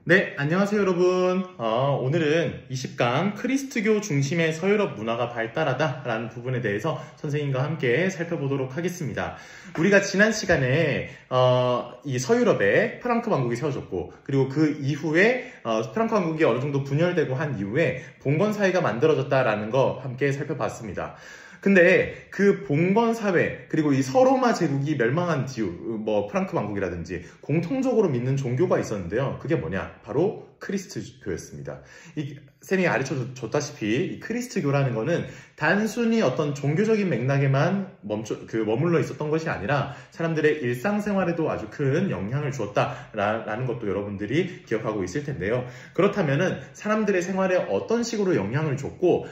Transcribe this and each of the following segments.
네, 안녕하세요 여러분. 오늘은 20강 크리스트교 중심의 서유럽 문화가 발달하다 라는 부분에 대해서 선생님과 함께 살펴보도록 하겠습니다. 우리가 지난 시간에 이 서유럽에 프랑크 왕국이 세워졌고, 그리고 그 이후에 프랑크 왕국이 어느 정도 분열되고 한 이후에 봉건사회가 만들어졌다라는 거 함께 살펴봤습니다. 근데 그 봉건사회, 그리고 이 서로마 제국이 멸망한 뒤, 프랑크 왕국이라든지 공통적으로 믿는 종교가 있었는데요. 그게 뭐냐? 바로 크리스트교였습니다. 쌤이 가르쳐 줬다시피 이 크리스트교라는 거는 단순히 어떤 종교적인 맥락에만 머물러 있었던 것이 아니라 사람들의 일상생활에도 아주 큰 영향을 주었다라는 것도 여러분들이 기억하고 있을 텐데요. 그렇다면은 사람들의 생활에 어떤 식으로 영향을 줬고,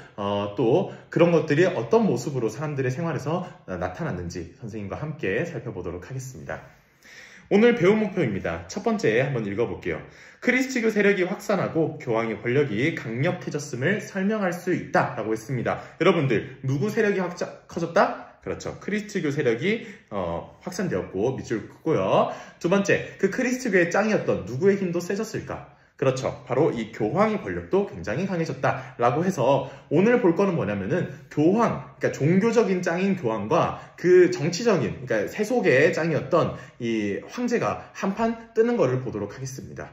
또 그런 것들이 어떤 모습으로 사람들의 생활에서 나타났는지 선생님과 함께 살펴보도록 하겠습니다. 오늘 배움 목표입니다. 첫 번째 한번 읽어볼게요. 크리스트교 세력이 확산하고 교황의 권력이 강력해졌음을 설명할 수 있다라고 했습니다. 여러분들, 누구 세력이 커졌다? 그렇죠. 크리스트교 세력이 확산되었고 밑줄 긋고요. 두 번째, 그 크리스트교의 짱이었던 누구의 힘도 세졌을까? 그렇죠. 바로 이 교황의 권력도 굉장히 강해졌다라고 해서 오늘 볼 거는 뭐냐면은 교황, 그러니까 종교적인 짱인 교황과 그 정치적인, 그러니까 세속의 짱이었던 이 황제가 한판 뜨는 거를 보도록 하겠습니다.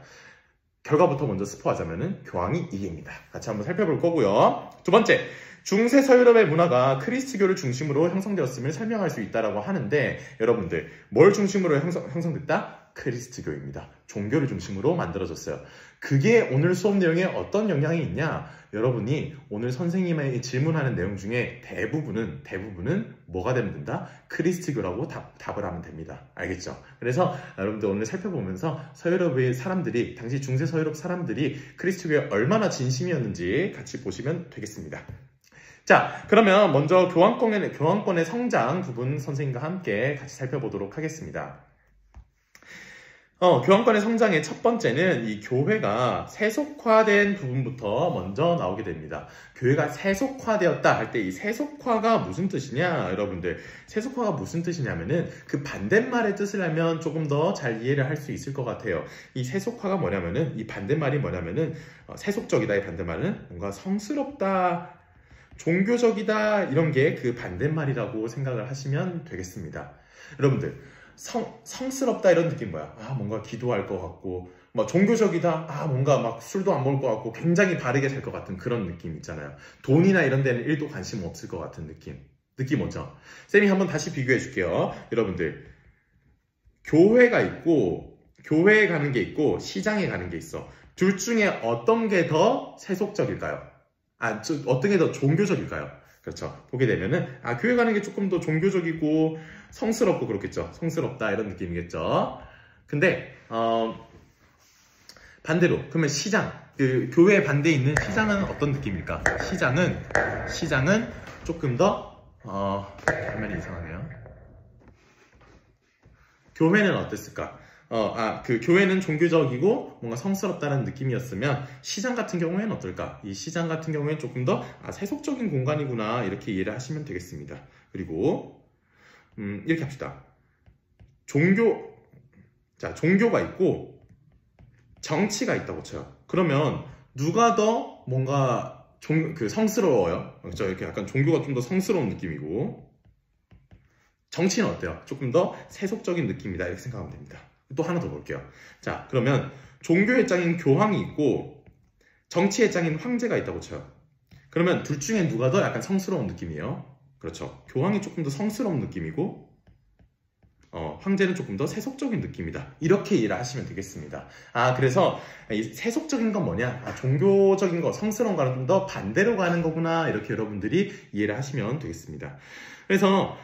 결과부터 먼저 스포하자면은 교황이 이깁니다. 같이 한번 살펴볼 거고요. 두 번째, 중세 서유럽의 문화가 크리스트교를 중심으로 형성되었음을 설명할 수 있다라고 하는데, 여러분들 뭘 중심으로 형성됐다? 크리스트교입니다. 종교를 중심으로 만들어졌어요. 그게 오늘 수업 내용에 어떤 영향이 있냐? 여러분이 오늘 선생님의 질문하는 내용 중에 대부분은 뭐가 되면 된다? 크리스트교라고 답을 하면 됩니다. 알겠죠? 그래서 여러분들 오늘 살펴보면서 서유럽의 사람들이, 당시 중세 서유럽 사람들이 크리스트교에 얼마나 진심이었는지 같이 보시면 되겠습니다. 자, 그러면 먼저 교황권의 성장 부분 선생님과 함께 같이 살펴보도록 하겠습니다. 교황권의 성장의 첫 번째는 이 교회가 세속화된 부분부터 먼저 나오게 됩니다. 교회가 세속화되었다 할 때 이 세속화가 무슨 뜻이냐, 여러분들. 세속화가 무슨 뜻이냐면은 그 반대말의 뜻을 알면 조금 더 잘 이해를 할 수 있을 것 같아요. 이 세속화가 뭐냐면은, 이 반대말이 뭐냐면은, 세속적이다의 반대말은 뭔가 성스럽다, 종교적이다, 이런 게 그 반대말이라고 생각을 하시면 되겠습니다. 여러분들, 성스럽다 이런 느낌 뭐야? 뭔가 기도할 것 같고, 종교적이다, 뭔가 막 술도 안 먹을 것 같고, 굉장히 바르게 살 것 같은 그런 느낌 있잖아요. 돈이나 이런 데는 1도 관심 없을 것 같은 느낌 오죠? 쌤이 한번 다시 비교해 줄게요. 여러분들, 교회가 있고, 교회에 가는 게 있고, 시장에 가는 게 있어. 둘 중에 어떤 게 더 세속적일까요? 어떤 게 더 종교적일까요? 그렇죠. 보게 되면은, 교회 가는 게 조금 더 종교적이고 성스럽고 그렇겠죠. 성스럽다 이런 느낌이겠죠. 근데 반대로, 그러면 시장, 그 교회 반대에 있는 시장은 어떤 느낌일까? 시장은 조금 더 화면이 이상하네요. 교회는 어땠을까? 그 교회는 종교적이고 뭔가 성스럽다는 느낌이었으면 시장 같은 경우에는 어떨까? 이 시장 같은 경우에는 조금 더 세속적인 공간이구나, 이렇게 이해를 하시면 되겠습니다. 그리고 이렇게 합시다. 종교가 있고 정치가 있다고 쳐요. 그러면 누가 더 뭔가 성스러워요? 그렇죠? 이렇게 약간 종교가 좀 더 성스러운 느낌이고, 정치는 어때요? 조금 더 세속적인 느낌이다, 이렇게 생각하면 됩니다. 또 하나 더 볼게요. 자, 그러면 종교의 짱인 교황이 있고 정치의 짱인 황제가 있다고 쳐요. 그러면 둘 중에 누가 더 약간 성스러운 느낌이에요? 그렇죠. 교황이 조금 더 성스러운 느낌이고, 황제는 조금 더 세속적인 느낌이다. 이렇게 이해를 하시면 되겠습니다. 그래서 이 세속적인 건 뭐냐? 종교적인 거, 성스러운 거랑 좀 더 반대로 가는 거구나, 이렇게 여러분들이 이해를 하시면 되겠습니다. 그래서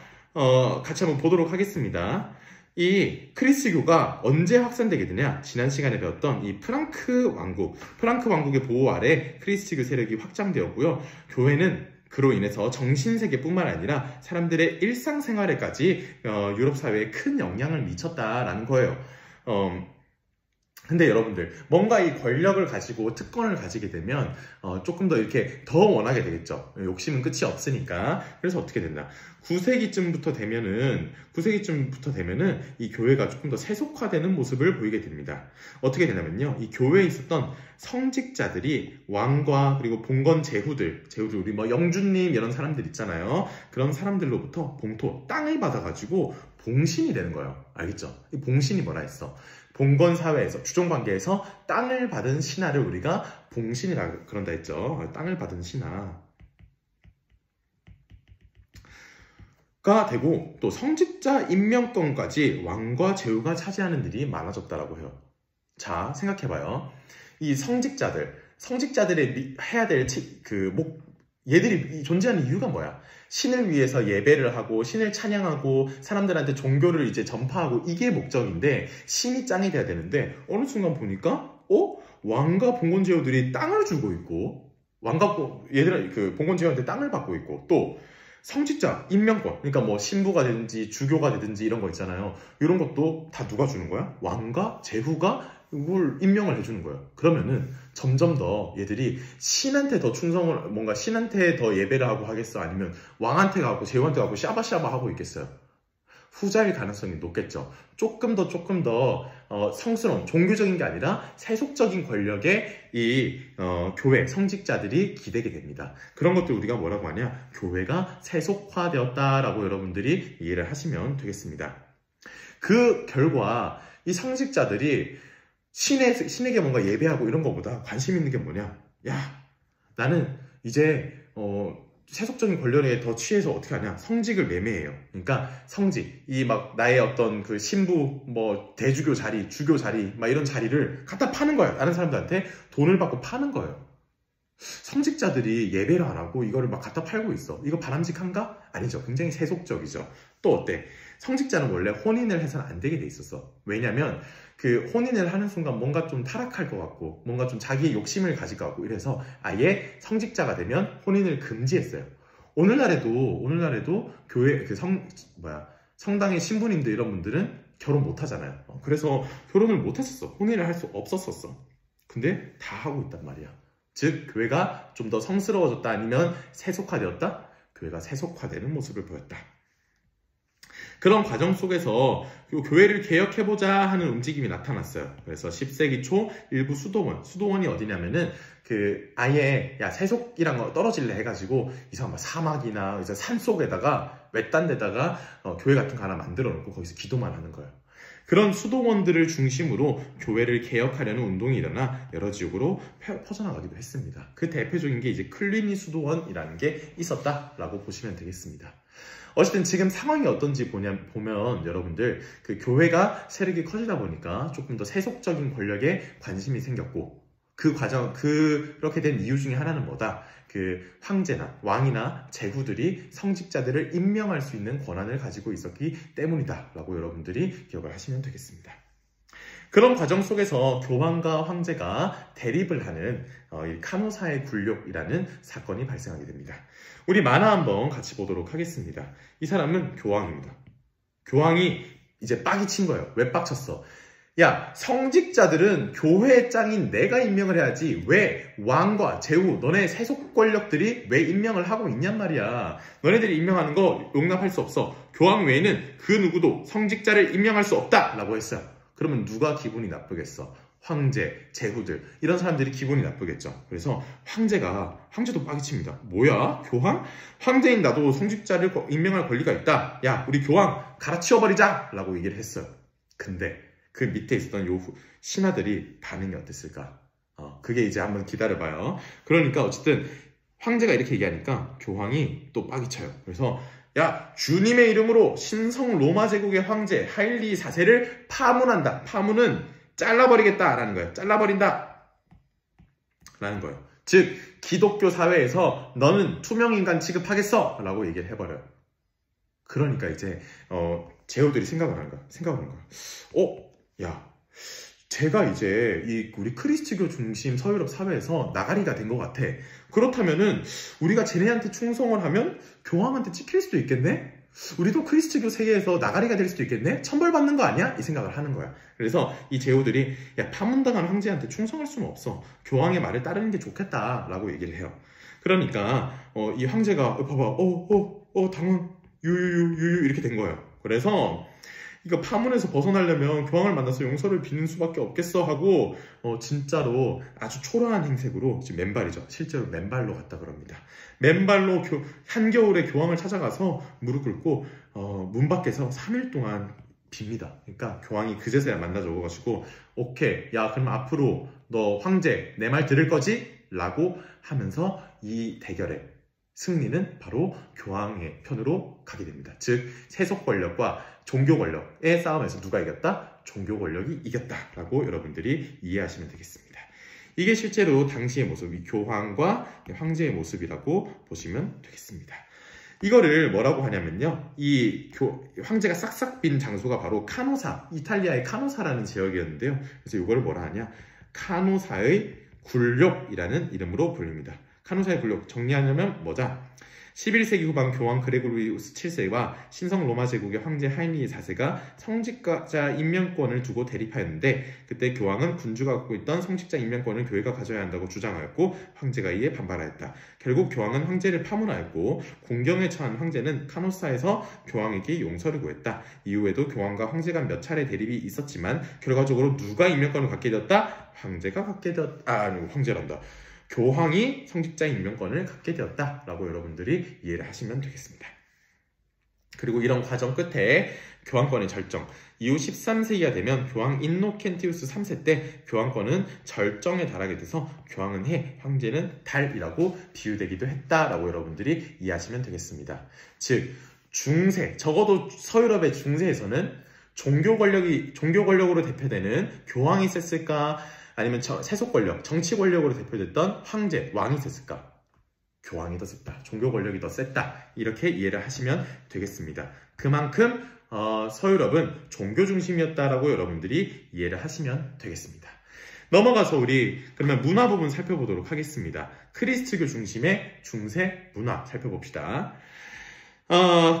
같이 한번 보도록 하겠습니다. 이 크리스트교가 언제 확산되게 되냐? 지난 시간에 배웠던 이 프랑크 왕국의 보호 아래 크리스트교 세력이 확장되었고요. 교회는 그로 인해서 정신세계뿐만 아니라 사람들의 일상생활에까지 유럽 사회에 큰 영향을 미쳤다라는 거예요. 근데 여러분들 뭔가 이 권력을 가지고 특권을 가지게 되면 조금 더 이렇게 더 원하게 되겠죠. 욕심은 끝이 없으니까. 그래서 어떻게 됐나? 9세기쯤부터 되면은 이 교회가 조금 더 세속화되는 모습을 보이게 됩니다. 어떻게 되냐면요, 이 교회에 있었던 성직자들이 왕과 그리고 봉건 제후들 우리 뭐 영주님 이런 사람들 있잖아요. 그런 사람들로부터 봉토 땅을 받아가지고 봉신이 되는 거예요. 알겠죠? 이 봉신이 뭐라 했어? 봉건 사회에서 주종관계에서 땅을 받은 신하를 우리가 봉신이라 그런다 했죠. 땅을 받은 신하가 되고, 또 성직자 임명권까지 왕과 제후가 차지하는 일이 많아졌다라고 해요. 자, 생각해봐요. 이 성직자들이 해야 될 얘들이 존재하는 이유가 뭐야? 신을 위해서 예배를 하고 신을 찬양하고 사람들한테 종교를 이제 전파하고, 이게 목적인데 신이 짱이 돼야 되는데, 어느 순간 보니까 왕과 봉건제후들이 땅을 주고 있고, 봉건제후한테 땅을 받고 있고, 또 성직자 임명권, 그러니까 뭐 신부가 되든지 주교가 되든지 이런 거 있잖아요. 이런 것도 다 누가 주는 거야? 왕과 제후가 이걸 임명을 해주는 거예요. 그러면은 점점 더 얘들이 신한테 더 신한테 더 예배를 하고 하겠어? 아니면 왕한테 가고 제후한테 가고 샤바샤바 하고 있겠어요? 후자일 가능성이 높겠죠. 조금 더 성스러운, 종교적인 게 아니라 세속적인 권력에 이 교회 성직자들이 기대게 됩니다. 그런 것들 우리가 뭐라고 하냐? 교회가 세속화되었다라고 여러분들이 이해를 하시면 되겠습니다. 그 결과 이 성직자들이 신에게 뭔가 예배하고 이런 것보다 관심 있는 게 뭐냐? 야, 나는 이제 세속적인 권력에 더 취해서 어떻게 하냐? 성직을 매매해요. 그러니까 성직, 나의 어떤 그 신부, 대주교 자리, 주교 자리, 이런 자리를 갖다 파는 거야. 다른 사람들한테 돈을 받고 파는 거예요. 성직자들이 예배를 안 하고 이거를 갖다 팔고 있어. 이거 바람직한가? 아니죠. 굉장히 세속적이죠. 또 어때? 성직자는 원래 혼인을 해서는 안 되게 돼 있었어. 왜냐면 그 혼인을 하는 순간 뭔가 좀 타락할 것 같고, 뭔가 좀 자기의 욕심을 가질 것 같고, 이래서 아예 성직자가 되면 혼인을 금지했어요. 오늘날에도 교회 성당의 신부님들 이런 분들은 결혼 못 하잖아요. 그래서 결혼을 못 했었어. 혼인을 할 수 없었었어. 근데 다 하고 있단 말이야. 즉 교회가 좀 더 성스러워졌다, 아니면 세속화되었다? 교회가 세속화되는 모습을 보였다. 그런 과정 속에서 교회를 개혁해보자 하는 움직임이 나타났어요. 그래서 10세기 초 일부 수도원이 어디냐면은 아예 세속이란 거 떨어질래 해가지고 이상한 사막이나 이제 산 속에다가 외딴 데다가 교회 같은 거 하나 만들어 놓고 거기서 기도만 하는 거예요. 그런 수도원들을 중심으로 교회를 개혁하려는 운동이 일어나 여러 지역으로 퍼져나가기도 했습니다. 그 대표적인 게 이제 클리니 수도원이라는 게 있었다라고 보시면 되겠습니다. 어쨌든 지금 상황이 어떤지 보면 여러분들 그 교회가 세력이 커지다 보니까 조금 더 세속적인 권력에 관심이 생겼고, 그렇게 된 이유 중에 하나는 뭐다? 황제나 왕이나 제후들이 성직자들을 임명할 수 있는 권한을 가지고 있었기 때문이다 라고 여러분들이 기억을 하시면 되겠습니다. 그런 과정 속에서 교황과 황제가 대립을 하는 카노사의 굴욕이라는 사건이 발생하게 됩니다. 우리 만화 한번 같이 보도록 하겠습니다. 이 사람은 교황입니다. 교황이 이제 빡이 친 거예요. 왜 빡쳤어? 야, 성직자들은 교회의 짱인 내가 임명을 해야지 왜 왕과 제후, 너네 세속 권력들이 왜 임명을 하고 있냔 말이야. 너네들이 임명하는 거 용납할 수 없어. 교황 외에는 그 누구도 성직자를 임명할 수 없다 라고 했어요. 그러면 누가 기분이 나쁘겠어? 황제, 제후들, 이런 사람들이 기분이 나쁘겠죠. 그래서 황제도 빡이 칩니다. 뭐야? 교황? 황제인 나도 성직자를 임명할 권리가 있다. 야, 우리 교황 갈아치워버리자 라고 얘기를 했어요. 근데 그 밑에 있었던 신하들이 반응이 어땠을까? 그게 이제 한번 기다려봐요. 그러니까 어쨌든 황제가 이렇게 얘기하니까 교황이 또 빡이 쳐요. 그래서 야, 주님의 이름으로 신성 로마 제국의 황제 하일리 4세를 파문한다. 파문은 잘라버리겠다라는 거예요. 잘라버린다 라는 거예요. 즉 기독교 사회에서 너는 투명인간 취급하겠어 라고 얘기를 해버려요. 그러니까 이제 제후들이 생각을 하는 거야. 야, 제가 이제 우리 크리스트교 중심 서유럽 사회에서 나가리가 된 것 같아. 그렇다면은 우리가 쟤네한테 충성을 하면 교황한테 찍힐 수도 있겠네? 우리도 그리스도교 세계에서 나가리가 될 수도 있겠네? 천벌받는 거 아니야? 이 생각을 하는 거야. 그래서 이 제후들이 야, 파문당한 황제한테 충성할 수는 없어. 교황의 말을 따르는 게 좋겠다라고 얘기를 해요. 그러니까 이 황제가 봐봐 당원 유유 이렇게 된 거예요. 그래서 이거 파문에서 벗어나려면 교황을 만나서 용서를 비는 수밖에 없겠어 하고 진짜로 아주 초라한 행색으로 지금 맨발이죠. 실제로 맨발로 갔다 그럽니다. 맨발로 한겨울에 교황을 찾아가서 무릎 꿇고 문 밖에서 3일 동안 빕니다. 그러니까 교황이 그제서야 만나 적어가지고 오케이 야 그럼 앞으로 너 황제 내 말 들을 거지? 라고 하면서 이 대결의 승리는 바로 교황의 편으로 가게 됩니다. 즉 세속 권력과 종교 권력의 싸움에서 누가 이겼다? 종교 권력이 이겼다라고 여러분들이 이해하시면 되겠습니다. 이게 실제로 당시의 모습, 이 교황과 황제의 모습이라고 보시면 되겠습니다. 이거를 뭐라고 하냐면요. 이 황제가 싹싹 빈 장소가 바로 카노사, 이탈리아의 카노사라는 지역이었는데요. 그래서 이거를 뭐라 하냐? 카노사의 굴욕이라는 이름으로 불립니다. 카노사의 굴욕 정리하려면 뭐다? 11세기 후반 교황 그레고리우스 7세와 신성 로마 제국의 황제 하이니 4세가 성직자 임명권을 두고 대립하였는데 그때 교황은 군주가 갖고 있던 성직자 임명권을 교회가 가져야 한다고 주장하였고 황제가 이에 반발하였다. 결국 교황은 황제를 파문하였고 공경에 처한 황제는 카노사에서 교황에게 용서를 구했다. 이후에도 교황과 황제 간 몇 차례 대립이 있었지만 결과적으로 누가 임명권을 갖게 되었다? 황제가 갖게 되었다. 아니고 황제란다. 교황이 성직자 임명권을 갖게 되었다라고 여러분들이 이해를 하시면 되겠습니다. 그리고 이런 과정 끝에 교황권의 절정, 이후 13세기가 되면 교황 인노켄티우스 3세 때 교황권은 절정에 달하게 돼서 교황은 해, 황제는 달이라고 비유되기도 했다라고 여러분들이 이해하시면 되겠습니다. 즉 중세, 적어도 서유럽의 중세에서는 종교 권력으로 대표되는 교황이 있었을까? 아니면 세속 권력, 정치 권력으로 대표됐던 황제, 왕이 셌을까? 교황이 더 셌다. 종교 권력이 더 셌다. 이렇게 이해를 하시면 되겠습니다. 그만큼 서유럽은 종교 중심이었다라고 여러분들이 이해를 하시면 되겠습니다. 넘어가서 우리 그러면 문화 부분 살펴보도록 하겠습니다. 크리스트교 중심의 중세 문화 살펴봅시다.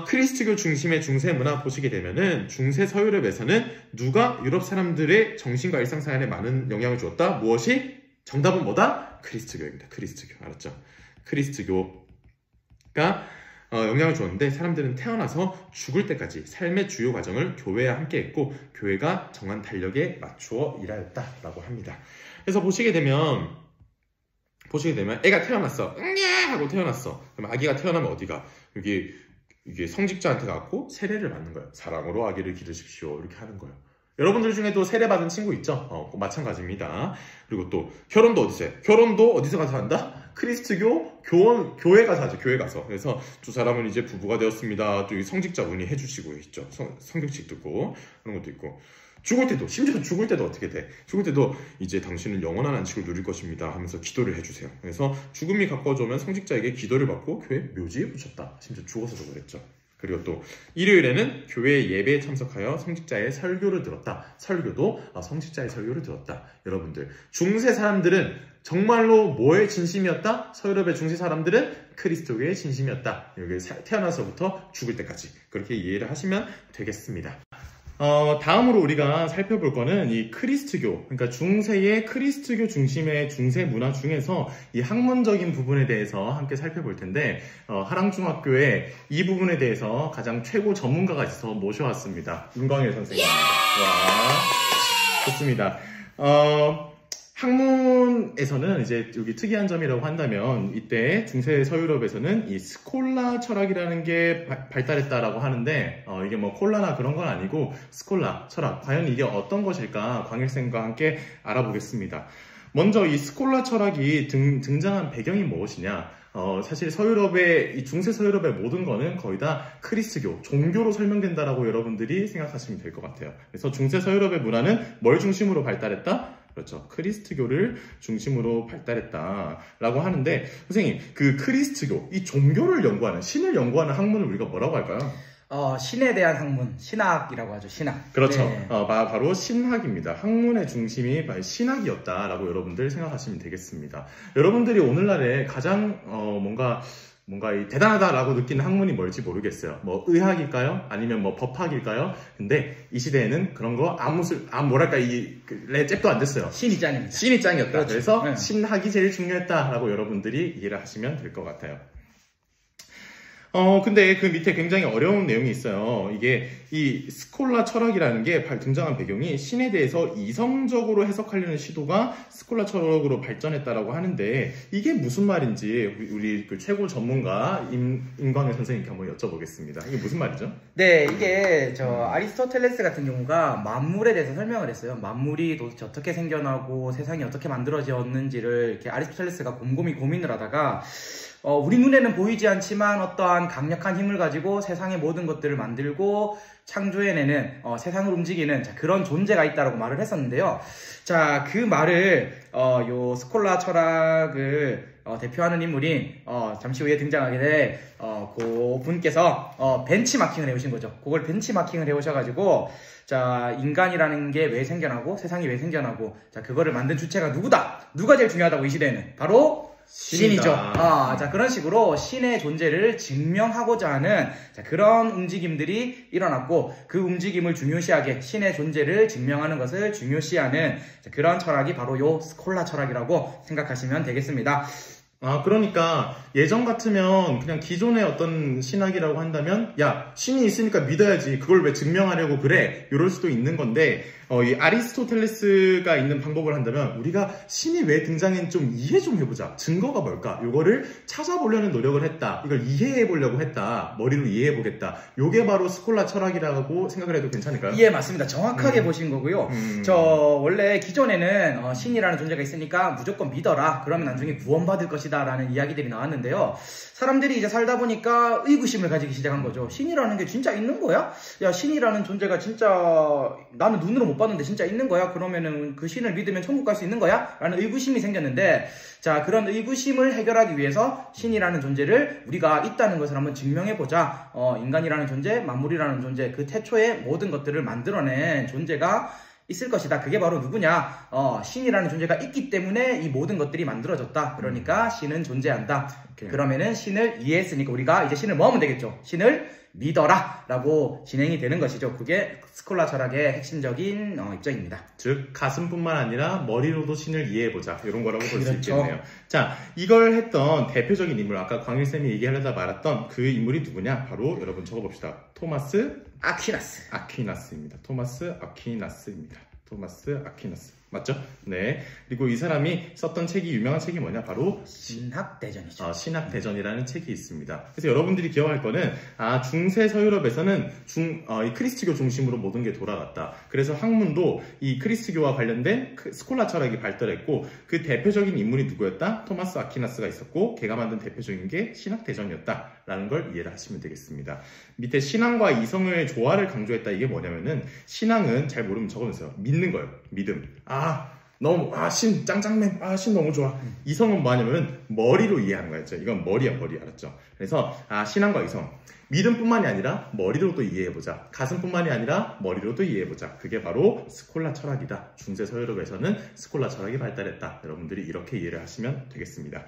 크리스트교 중심의 중세 문화 보시게 되면은 중세 서유럽에서는 누가 유럽 사람들의 정신과 일상생활에 많은 영향을 주었다? 무엇이? 정답은 뭐다? 크리스트교입니다. 크리스트교. 알았죠? 크리스트교가 영향을 주었는데 사람들은 태어나서 죽을 때까지 삶의 주요 과정을 교회와 함께 했고 교회가 정한 달력에 맞추어 일하였다라고 합니다. 그래서 보시게 되면 애가 태어났어. 응야 하고 태어났어. 그럼 아기가 태어나면 어디가? 이게 성직자한테 갖고 세례를 받는 거예요. 사랑으로 아기를 기르십시오. 이렇게 하는 거예요. 여러분들 중에도 세례 받은 친구 있죠? 마찬가지입니다. 그리고 또 결혼도 어디서 해? 결혼도 어디서 가서 한다? 크리스트교 교회 가서 하죠. 교회 가서. 그래서 두 사람은 이제 부부가 되었습니다. 또 성직자분이 해주시고 있죠. 성경책 듣고 그런 것도 있고. 심지어 죽을 때도 어떻게 돼? 죽을 때도 이제 당신은 영원한 안식을 누릴 것입니다 하면서 기도를 해주세요. 그래서 죽음이 가까워져 오면 성직자에게 기도를 받고 교회 묘지에 붙였다. 심지어 죽어서도 그랬죠. 그리고 또 일요일에는 교회 예배에 참석하여 성직자의 설교를 들었다. 설교도 성직자의 설교를 들었다. 여러분들 중세 사람들은 정말로 뭐의 진심이었다? 서유럽의 중세 사람들은 그리스도교의 진심이었다. 여기 태어나서부터 죽을 때까지 그렇게 이해를 하시면 되겠습니다. 다음으로 우리가 살펴볼 거는 이 크리스트교, 그러니까 중세의 크리스트교 중심의 중세 문화 중에서 이 학문적인 부분에 대해서 함께 살펴볼 텐데, 하랑중학교에 이 부분에 대해서 가장 최고 전문가가 있어서 모셔왔습니다. 윤광일 선생님입니다. 와, 좋습니다. 학문에서는 이제 여기 특이한 점이라고 한다면 이때 중세 서유럽에서는 이 스콜라 철학이라는 게 발달했다라고 하는데 이게 뭐 콜라나 그런 건 아니고 스콜라 철학 과연 이게 어떤 것일까 광일쌤과 함께 알아보겠습니다. 먼저 이 스콜라 철학이 등장한 배경이 무엇이냐? 사실 이 중세 서유럽의 모든 거는 거의 다 크리스트교, 종교로 설명된다라고 여러분들이 생각하시면 될 것 같아요. 그래서 중세 서유럽의 문화는 뭘 중심으로 발달했다? 그렇죠. 크리스트교를 중심으로 발달했다라고 하는데, 선생님, 그 크리스트교, 이 종교를 연구하는, 신을 연구하는 학문을 우리가 뭐라고 할까요? 신에 대한 학문, 신학이라고 하죠. 신학. 그렇죠. 네. 바로 신학입니다. 학문의 중심이 신학이었다라고 여러분들 생각하시면 되겠습니다. 여러분들이 오늘날에 가장 뭔가 뭔가 대단하다라고 느끼는 학문이 뭘지 모르겠어요. 뭐 의학일까요? 아니면 뭐 법학일까요? 근데 이 시대에는 그런 거 뭐랄까 잽도 안 됐어요. 신이 짱입니다. 신이 짱이었다. 그렇죠. 그래서 네. 신학이 제일 중요했다라고 여러분들이 이해를 하시면 될 것 같아요. 근데 그 밑에 굉장히 어려운 내용이 있어요. 이게 이 스콜라 철학이라는 게 등장한 배경이 신에 대해서 이성적으로 해석하려는 시도가 스콜라 철학으로 발전했다라고 하는데 이게 무슨 말인지 우리 그 최고 전문가 임광현 선생님께 한번 여쭤보겠습니다. 이게 무슨 말이죠? 네, 이게 아리스토텔레스 같은 경우가 만물에 대해서 설명을 했어요. 만물이 도대체 어떻게 생겨나고 세상이 어떻게 만들어졌는지를 이렇게 아리스토텔레스가 곰곰이 고민을 하다가 우리 눈에는 보이지 않지만 어떠한 강력한 힘을 가지고 세상의 모든 것들을 만들고 창조해내는 세상을 움직이는 그런 존재가 있다라고 말을 했었는데요. 자, 그 말을 요 스콜라 철학을 대표하는 인물인 잠시 후에 등장하게 될 그 분께서 벤치마킹을 해오신 거죠. 그걸 벤치마킹을 해오셔가지고 자, 인간이라는 게 왜 생겨나고 세상이 왜 생겨나고 자, 그거를 만든 주체가 누구다? 누가 제일 중요하다고 이 시대에는? 바로 신이죠. 자, 그런 식으로 신의 존재를 증명하고자 하는 그런 움직임들이 일어났고 그 움직임을 중요시하게 신의 존재를 증명하는 것을 중요시하는 그런 철학이 바로 요 스콜라 철학이라고 생각하시면 되겠습니다. 그러니까 예전 같으면 그냥 기존의 어떤 신학이라고 한다면 야, 신이 있으니까 믿어야지. 그걸 왜 증명하려고 그래? 이럴 수도 있는 건데 이 아리스토텔레스가 있는 방법을 한다면 우리가 신이 왜 등장했는지 좀 이해 좀 해보자. 증거가 뭘까? 이거를 찾아보려는 노력을 했다. 이걸 이해해보려고 했다. 머리로 이해해보겠다. 요게 바로 스콜라 철학이라고 생각을 해도 괜찮을까요? 예, 맞습니다. 정확하게 보신 거고요. 원래 기존에는 신이라는 존재가 있으니까 무조건 믿어라. 그러면 나중에 구원받을 것이다 라는 이야기들이 나왔는데요. 사람들이 이제 살다 보니까 의구심을 가지기 시작한 거죠. 신이라는 게 진짜 있는 거야? 야, 신이라는 존재가 진짜 나는 눈으로 못 봤는데 진짜 있는 거야? 그러면은 그 신을 믿으면 천국 갈 수 있는 거야? 라는 의구심이 생겼는데 자, 그런 의구심을 해결하기 위해서 신이라는 존재를 우리가 있다는 것을 한번 증명해보자. 인간이라는 존재, 만물이라는 존재, 그 태초의 모든 것들을 만들어낸 존재가 있을 것이다. 그게 바로 누구냐? 신이라는 존재가 있기 때문에 이 모든 것들이 만들어졌다. 그러니까 신은 존재한다. 그러면은 신을 이해했으니까 우리가 이제 신을 뭐 하면 되겠죠? 신을 믿어라 라고 진행이 되는 것이죠. 그게 스콜라 철학의 핵심적인 입장입니다. 즉 가슴뿐만 아니라 머리로도 신을 이해해보자 이런 거라고 볼 수 그렇죠. 있겠네요. 자, 이걸 했던 대표적인 인물, 아까 광일쌤이 얘기하려다 말았던 그 인물이 누구냐? 바로 여러분 적어봅시다. 토마스 아퀴나스입니다. 토마스 아퀴나스 맞죠? 네. 그리고 이 사람이 썼던 책이 유명한 책이 뭐냐? 바로 신학대전이죠. 신학대전이라는 책이 있습니다. 그래서 여러분들이 기억할 거는 중세 서유럽에서는 이 크리스트교 중심으로 모든 게 돌아갔다. 그래서 학문도 이 크리스트교와 관련된 스콜라 철학이 발달했고 그 대표적인 인물이 누구였다? 토마스 아퀴나스가 있었고 걔가 만든 대표적인 게 신학대전이었다라는 걸 이해를 하시면 되겠습니다. 밑에 신앙과 이성의 조화를 강조했다. 이게 뭐냐면은 신앙은 잘 모르면 적어주세요. 믿는 거예요. 믿음. 신 짱짱맨, 신 너무 좋아. 이성은 뭐냐면 머리로 이해하는 거였죠. 이건 머리 알았죠? 그래서 신앙과 이성, 믿음뿐만이 아니라 머리로도 이해해보자. 가슴뿐만이 아니라 머리로도 이해해보자. 그게 바로 스콜라 철학이다. 중세 서유럽에서는 스콜라 철학이 발달했다. 여러분들이 이렇게 이해를 하시면 되겠습니다.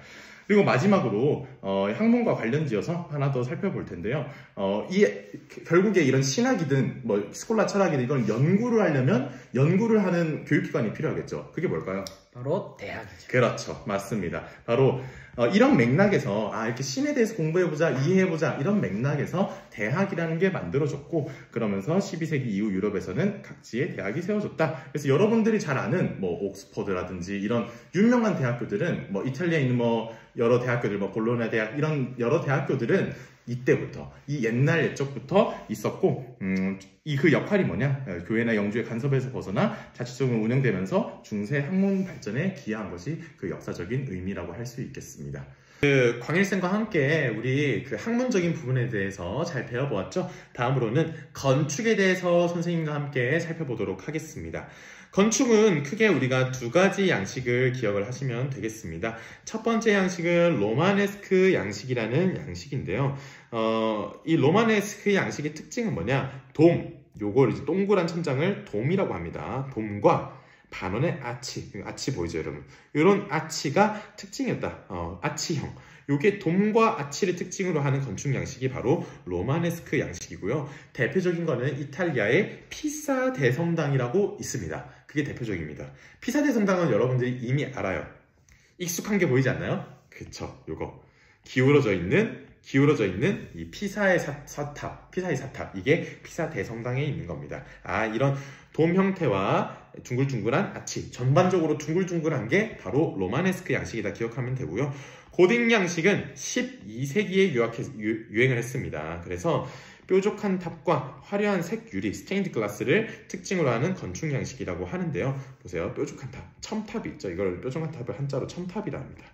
그리고 마지막으로 학문과 관련지어서 하나 더 살펴볼 텐데요. 결국에 이런 신학이든 스콜라 철학이든 이건 연구를 하려면 연구를 하는 교육기관이 필요하겠죠. 그게 뭘까요? 바로 대학이죠. 그렇죠. 맞습니다. 바로 이런 맥락에서 이렇게 신에 대해서 공부해보자, 이해해보자 이런 맥락에서 대학이라는 게 만들어졌고 그러면서 12세기 이후 유럽에서는 각지의 대학이 세워졌다. 그래서 여러분들이 잘 아는 옥스퍼드라든지 이런 유명한 대학교들은 이탈리아에 있는 여러 대학교들, 볼로냐 대학 이런 여러 대학교들은 이때부터 이 옛날 옛적부터 있었고 그 역할이 뭐냐? 교회나 영주의 간섭에서 벗어나 자치적으로 운영되면서 중세 학문 발전에 기여한 것이 그 역사적인 의미라고 할 수 있겠습니다. 광일쌤과 함께 우리 그 학문적인 부분에 대해서 잘 배워보았죠? 다음으로는 건축에 대해서 선생님과 함께 살펴보도록 하겠습니다. 건축은 크게 우리가 두 가지 양식을 기억을 하시면 되겠습니다. 첫 번째 양식은 로마네스크 양식이라는 양식인데요. 이 로마네스크 양식의 특징은 뭐냐? 요걸 이제 동그란 천장을 돔이라고 합니다. 돔과 반원의 아치 보이죠 여러분? 이런 아치가 특징이었다. 아치형. 요게 돔과 아치를 특징으로 하는 건축 양식이 바로 로마네스크 양식이고요. 대표적인 거는 이탈리아의 피사 대성당이라고 있습니다. 그게 대표적입니다. 피사 대성당은 여러분들이 이미 알아요. 익숙한 게 보이지 않나요? 그쵸, 요거. 기울어져 있는 이 피사의 사탑, 이게 피사 대성당에 있는 겁니다. 이런 돔 형태와 둥글둥글한 아치, 전반적으로 둥글둥글한 게 바로 로마네스크 양식이다 기억하면 되고요. 고딕 양식은 12세기에 유행을 했습니다. 그래서 뾰족한 탑과 화려한 색 유리, 스테인드 글라스를 특징으로 하는 건축 양식이라고 하는데요. 보세요, 뾰족한 탑, 첨탑이 있죠. 이걸 뾰족한 탑을 한자로 첨탑이라 합니다.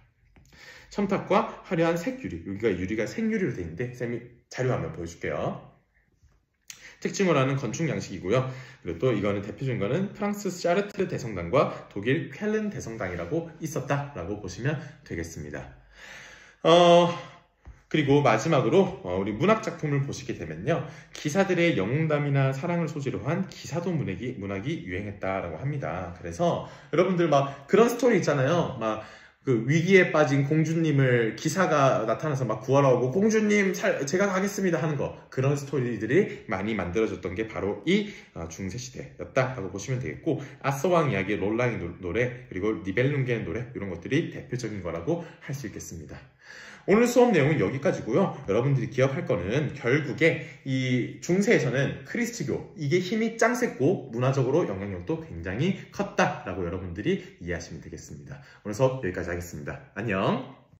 첨탑과 화려한 색유리, 여기가 유리가 생유리로 되어 있는데 쌤이 자료화면 보여줄게요. 특징으로 하는 건축 양식이고요. 그리고 또 이거는 대표적인 거는 프랑스 샤르트르 대성당과 독일 쾰른 대성당이라고 있었다라고 보시면 되겠습니다. 그리고 마지막으로 우리 문학 작품을 보시게 되면요. 기사들의 영웅담이나 사랑을 소재로 한 기사도 문학이 유행했다라고 합니다. 그래서 여러분들 막 그런 스토리 있잖아요. 막 그 위기에 빠진 공주님을 기사가 나타나서 막 구하러 오고 공주님 제가 가겠습니다 하는 거, 그런 스토리들이 많이 만들어졌던 게 바로 이 중세시대였다라고 보시면 되겠고, 아서왕 이야기, 롤랑의 노래, 그리고 니벨룽겐 노래, 이런 것들이 대표적인 거라고 할 수 있겠습니다. 오늘 수업 내용은 여기까지고요. 여러분들이 기억할 거는 결국에 이 중세에서는 크리스트교, 이게 힘이 짱 셌고 문화적으로 영향력도 굉장히 컸다라고 여러분들이 이해하시면 되겠습니다. 오늘 수업 여기까지 하겠습니다. 안녕.